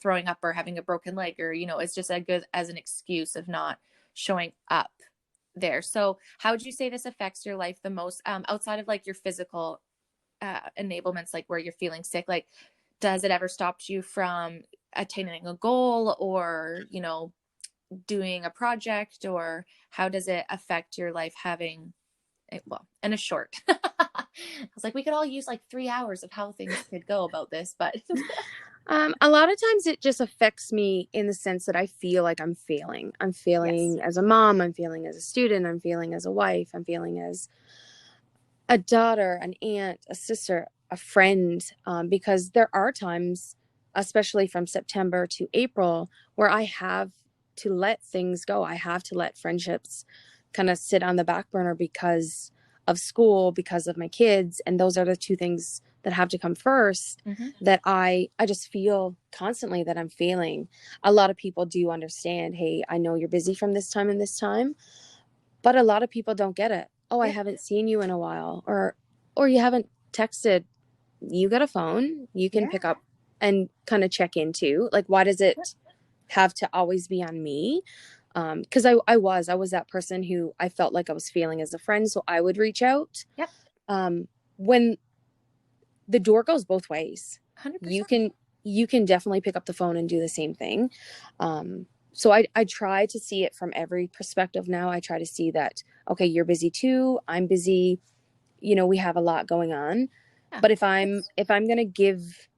throwing up or having a broken leg, or it's just as good as an excuse of not showing up there. So how would you say this affects your life the most, outside of like your physical enablements, like where you're feeling sick? Like, does it ever stop you from attaining a goal, or doing a project, or how does it affect your life having well, and a short. I was like, we could all use like 3 hours of how things could go about this, but A lot of times it just affects me in the sense that I feel like I'm failing. I'm yes. failing as a mom. I'm failing as a student. I'm failing as a wife. I'm failing as a daughter, an aunt, a sister, a friend, because there are times, especially from September to April, where I have to let things go. I have to let friendships kind of sit on the back burner because of school, because of my kids. And those are the two things that have to come first, Mm-hmm. that I just feel constantly that I'm failing. A lot of people do understand, hey, I know you're busy from this time and this time, but a lot of people don't get it. Oh, I Yeah. haven't seen you in a while, or you haven't texted. You got a phone, you can Yeah. pick up and kind of check into. Like, why does it have to always be on me? Because I was that person who I felt like I was failing as a friend, so I would reach out. Yep. When the door goes both ways, 100%. you can definitely pick up the phone and do the same thing. So I try to see it from every perspective now. I try to see that, okay, you're busy too. I'm busy. We have a lot going on. Yeah. But if I'm going to give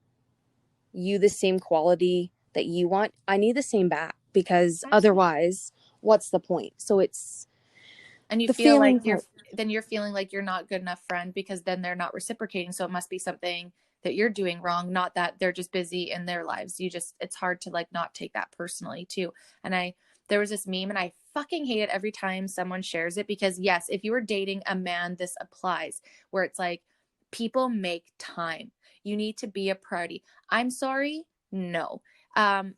you the same quality that you want, I need the same back, because Absolutely. otherwise, what's the point? So it's And you the feel like feeling you're part. then you're feeling like you're not good enough friend because then they're not reciprocating. So it must be something that you're doing wrong, not that they're just busy in their lives. It's hard to like not take that personally too. And there was this meme and I fucking hate it every time someone shares it because yes, if you were dating a man, this applies where it's like people make time. You need to be a priority. I'm sorry. No.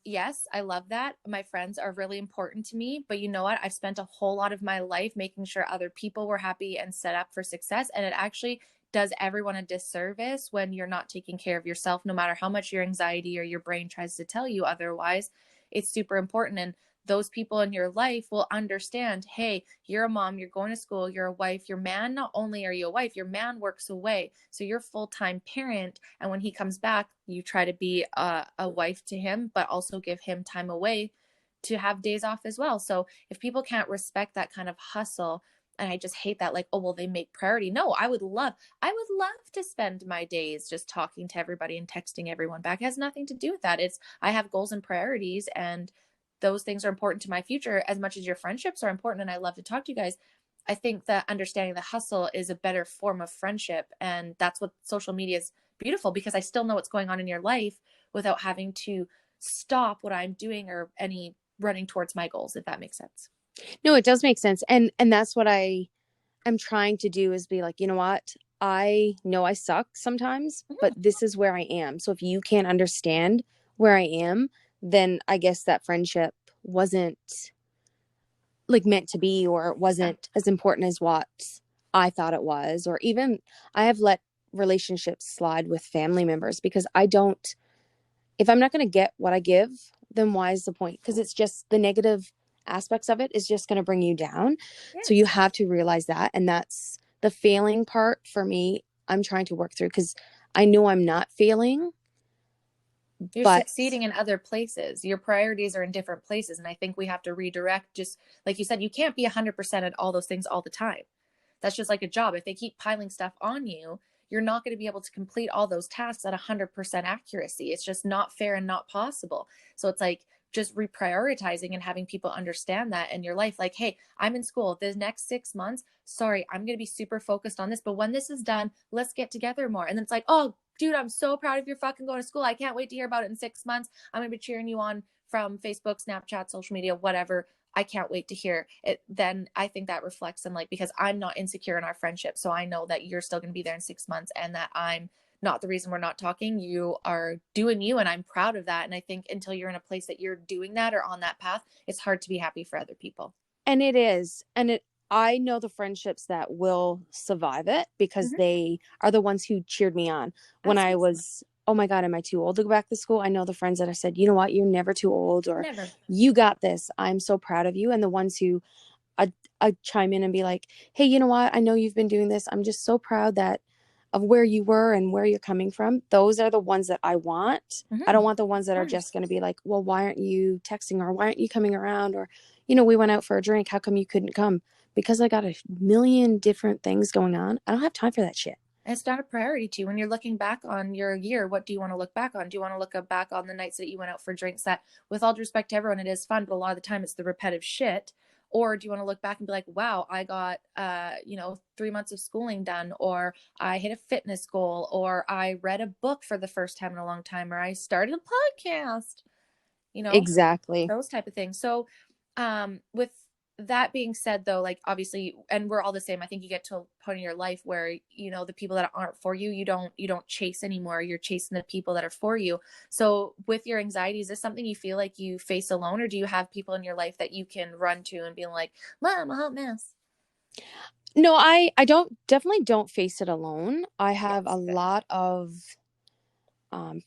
Yes, I love that. My friends are really important to me, but you know what? I've spent a whole lot of my life making sure other people were happy and set up for success. And it actually does everyone a disservice when you're not taking care of yourself, no matter how much your anxiety or your brain tries to tell you otherwise. It's super important. And those people in your life will understand, hey, you're a mom, you're going to school, you're a wife, your man, not only are you a wife, your man works away. So you're a full-time parent. And when he comes back, you try to be a wife to him, but also give him time away to have days off as well. So if people can't respect that kind of hustle, and I just hate that, like, oh, well, they make priority. No, I would love to spend my days just talking to everybody and texting everyone back. It has nothing to do with that. I have goals and priorities, and those things are important to my future as much as your friendships are important. And I love to talk to you guys. I think that understanding the hustle is a better form of friendship. And that's what social media is beautiful because I still know what's going on in your life without having to stop what I'm doing or any running towards my goals, if that makes sense. No, it does make sense. And that's what I am trying to do is be like, you know what? I know I suck sometimes, but Mm-hmm. this is where I am. So if you can't understand where I am, then I guess that friendship wasn't like meant to be, or it Yeah. wasn't as important as what I thought it was. Or even I have let relationships slide with family members because I don't, if I'm not going to get what I give, then why is the point? Because it's just the negative aspects of it is just going to bring you down. So you Yes. have to realize that. And that's the failing part for me. I'm trying to work through because I know I'm not failing, You're but succeeding in other places. Your priorities are in different places. And I think we have to redirect, just like you said, you can't be 100% at all those things all the time. That's just like a job. If they keep piling stuff on you, you're not going to be able to complete all those tasks at 100% accuracy. It's just not fair and not possible. So it's like just reprioritizing and having people understand that in your life. Like, hey, I'm in school the next 6 months. Sorry, I'm going to be super focused on this. But when this is done, let's get together more. And then it's like, oh, dude, I'm so proud of your fucking going to school. I can't wait to hear about it in 6 months. I'm going to be cheering you on from Facebook, Snapchat, social media, whatever. I can't wait to hear it. Then I think that reflects in like, because I'm not insecure in our friendship. So I know that you're still going to be there in 6 months and that I'm not the reason we're not talking. You are doing you. And I'm proud of that. And I think until you're in a place that you're doing that or on that path, it's hard to be happy for other people. and it is. And I know the friendships that will survive it because Mm-hmm. they are the ones who cheered me on when I Absolutely. was, oh my God, am I too old to go back to school? I know the friends that I said, you know what, you're never too old, or Never. you got this. I'm so proud of you. And the ones who I chime in and be like, hey, you know what? I know you've been doing this. I'm just so proud that of where you were and where you're coming from. Those are the ones that I want. I Mm-hmm. don't want the ones that are just going to be like, well, why aren't you texting, or why aren't you coming around? Or, we went out for a drink. How come you couldn't come? Because I got a million different things going on. I don't have time for that shit. It's not a priority to you. When you're looking back on your year, what do you want to look back on? Do you want to look back on the nights that you went out for drinks that, with all due respect to everyone, it is fun, but a lot of the time it's the repetitive shit? Or do you want to look back and be like, wow, I got, 3 months of schooling done, or I hit a fitness goal, or I read a book for the first time in a long time, or I started a podcast, you know? Exactly. Those type of things. So, with that being said, though, like obviously, and we're all the same. I think you get to a point in your life where the people that aren't for you, you don't chase anymore. You're chasing the people that are for you. So, with your anxiety, is this something you feel like you face alone, or do you have people in your life that you can run to and be like, "Mom, I'm a hot mess." No, I definitely don't face it alone. I have a Yes, good. lot of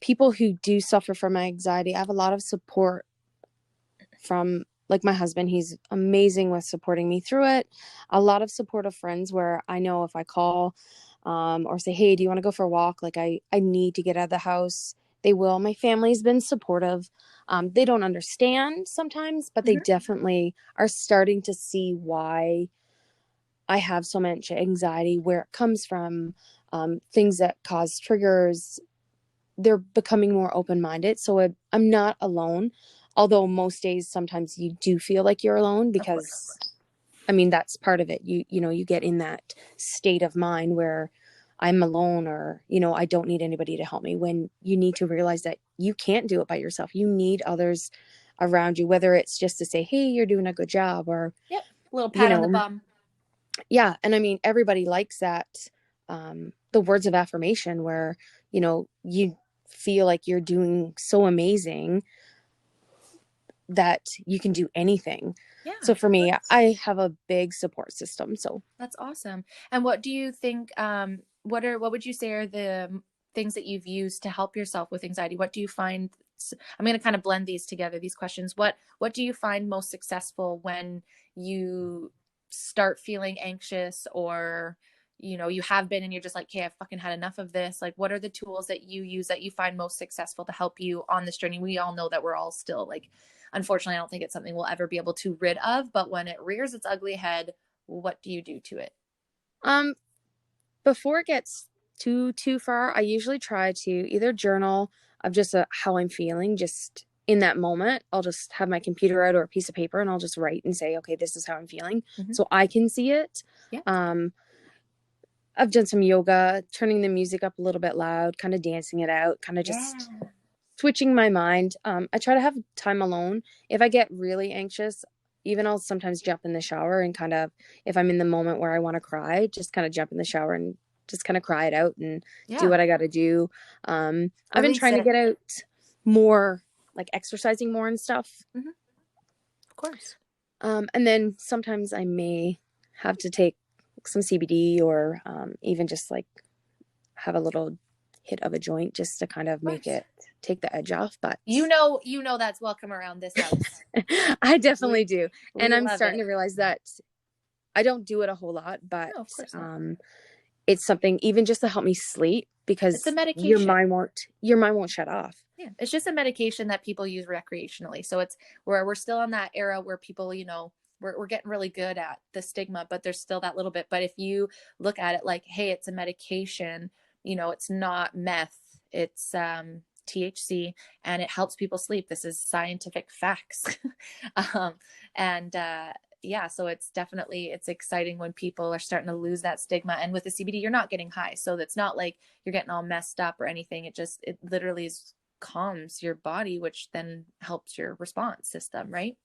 people who do suffer from anxiety. I have a lot of support from like my husband. He's amazing with supporting me through it. A lot of supportive friends where I know if I call or say, hey, do you want to go for a walk? Like I need to get out of the house. They will. My family's been supportive. They don't understand sometimes, but they Mm-hmm. definitely are starting to see why I have so much anxiety, where it comes from, things that cause triggers. They're becoming more open-minded. So I'm not alone. Although most days, sometimes you do feel like you're alone Of course. because I mean, that's part of it. You know, you get in that state of mind where I'm alone, or, you know, I don't need anybody to help me, when you need to realize that you can't do it by yourself. You need others around you, whether it's just to say, hey, you're doing a good job, or, Yep. A little you pat on the know, bum. yeah. And I mean, everybody likes that, the words of affirmation where, you know, you feel like you're doing so amazing that you can do anything. Yeah. So for me, I have a big support system. So That's awesome. And what do you think, what would you say are the things that you've used to help yourself with anxiety? What do you find, I'm going to kind of blend these together, these questions. What do you find most successful when you start feeling anxious, or, you know, you have been and you're just like, okay, I've fucking had enough of this. Like, what are the tools that you use that you find most successful to help you on this journey? We all know that we're all still like, unfortunately, I don't think it's something we'll ever be able to rid of, but when it rears its ugly head, what do you do to it? um before it gets too far, I usually try to either journal of just how I'm feeling, just in that moment. I'll just have my computer out or a piece of paper, and I'll just write and say, okay, this is how I'm feeling, Mm-hmm. so I can see it. Yeah. I've done some yoga, turning the music up a little bit loud, kind of dancing it out, kind of Yeah. just switching my mind. I try to have time alone. If I get really anxious, even I'll sometimes jump in the shower and kind of, if I'm in the moment where I want to cry, just kind of jump in the shower and just kind of cry it out and do Yeah. what I got to do. I've been Release trying to it. get out more, like exercising more and stuff. Mm-hmm. Of course. And then sometimes I may have to take some CBD, or even just like have a little hit of a joint just to kind of make it take the edge off. But you know that's welcome around this house. I definitely do. And We I'm love starting it. to realize that I don't do it a whole lot, but No, of course not. it's something even just to help me sleep, It's a because medication. your mind won't shut off. Yeah, it's just a medication that people use recreationally. So it's where we're still in that era where people, you know, we're getting really good at the stigma, but there's still that little bit. But if you look at it like, hey, it's a medication, you know, it's not meth, it's THC, and it helps people sleep. This is scientific facts. um, and yeah, so it's definitely, it's exciting when people are starting to lose that stigma. And with the CBD, you're not getting high, so it's not like you're getting all messed up or anything. It literally is calms your body, which then helps your response system, right?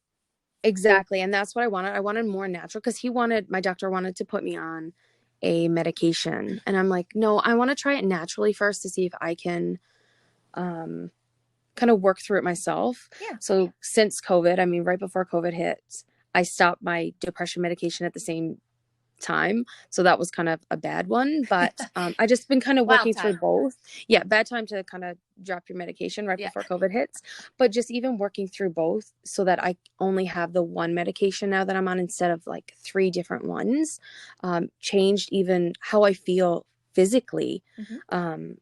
Exactly. And that's what I wanted. I wanted more natural, because my doctor wanted to put me on a medication. And I'm like, no, I want to try it naturally first to see if I can kind of work through it myself. Yeah. So since COVID, I mean, right before COVID hit, I stopped my depression medication at the same time. So that was kind of a bad one, but I just been kind of working through both. Yeah, bad time to kind of drop your medication right before COVID hits, but just even working through both so that I only have the one medication now that I'm on instead of like 3 different ones, changed even how I feel physically. Mm-hmm.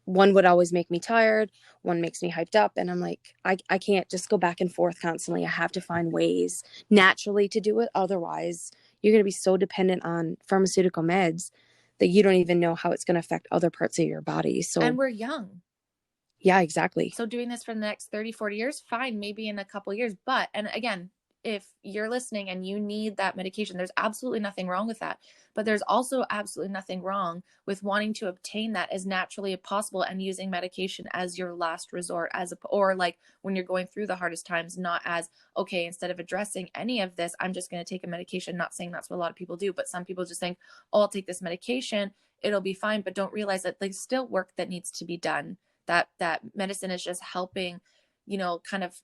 One would always make me tired, one makes me hyped up, and I'm like, I can't just go back and forth constantly. I have to find ways naturally to do it. Otherwise, you're going to be so dependent on pharmaceutical meds that you don't even know how it's going to affect other parts of your body. So, and we're young. Yeah, exactly. So doing this for the next 30, 40 years, fine, maybe in a couple years. But, and again, if you're listening and you need that medication, there's absolutely nothing wrong with that. But there's also absolutely nothing wrong with wanting to obtain that as naturally as possible and using medication as your last resort, or like when you're going through the hardest times, not as, okay, instead of addressing any of this, I'm just going to take a medication. Not saying that's what a lot of people do, but some people just think, oh, I'll take this medication, it'll be fine, but don't realize that there's still work that needs to be done. That medicine is just helping, you know, kind of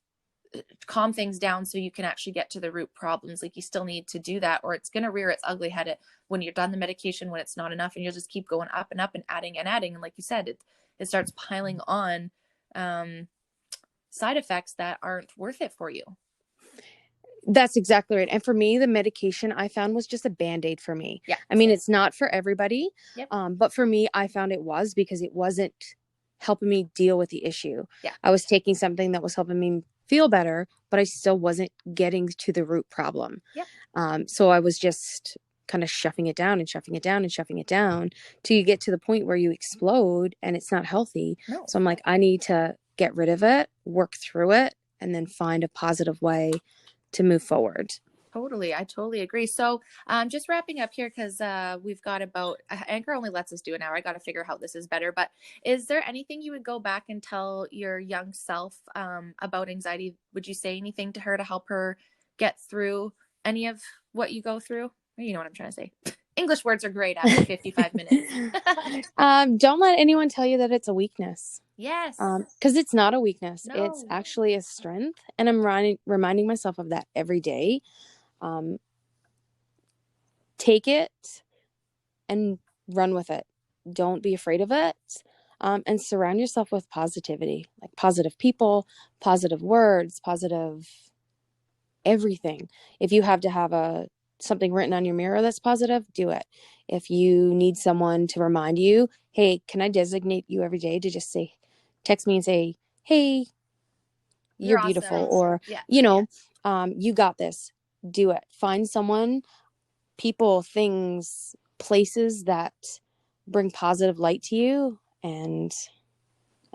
calm things down so you can actually get to the root problems. Like, you still need to do that, or it's going to rear its ugly head when you're done the medication, when it's not enough, and you'll just keep going up and up and adding and adding. And like you said, it starts piling on side effects that aren't worth it for you. That's exactly right. And for me, the medication I found was just a Band-Aid for me. Yeah. I mean, it's not for everybody. Yep. But for me, I found it was, because it wasn't helping me deal with the issue. Yeah. I was taking something that was helping me feel better, but I still wasn't getting to the root problem. Yep. So I was just kind of shoving it down and shoving it down and shoving it down till you get to the point where you explode and it's not healthy. No. So I'm like, I need to get rid of it, work through it, and then find a positive way to move forward. Totally. I totally agree. So, just wrapping up here because we've got about Anchor only lets us do an hour. I got to figure out how this is better. But is there anything you would go back and tell your young self about anxiety? Would you say anything to her to help her get through any of what you go through? You know what I'm trying to say. English words are great after 55 minutes. Don't let anyone tell you that it's a weakness. Yes. Because it's not a weakness. It's No. actually a strength. And I'm reminding myself of that every day. Take it and run with it. Don't be afraid of it. And surround yourself with positivity, like positive people, positive words, positive everything. If you have to have something written on your mirror that's positive, do it. If you need someone to remind you, hey, can I designate you every day to just say, text me and say, hey, you're beautiful, awesome. or, you got this. Do it. Find someone, people, things, places that bring positive light to you, and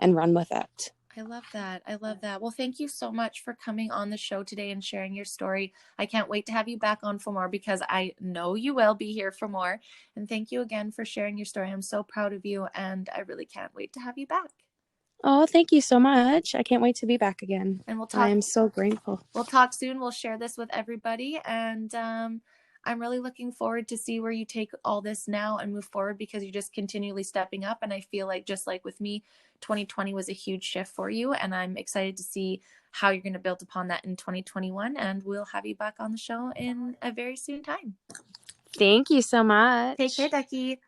run with it. I love that. I love that. Well, thank you so much for coming on the show today and sharing your story. I can't wait to have you back on for more because I know you will be here for more. And thank you again for sharing your story. I'm so proud of you and I really can't wait to have you back. Oh, thank you so much. I can't wait to be back again. And I am so grateful. We'll talk soon. We'll share this with everybody. And I'm really looking forward to see where you take all this now and move forward because you're just continually stepping up. And I feel like just like with me, 2020 was a huge shift for you. And I'm excited to see how you're going to build upon that in 2021. And we'll have you back on the show in a very soon time. Thank you so much. Take care, Ducky.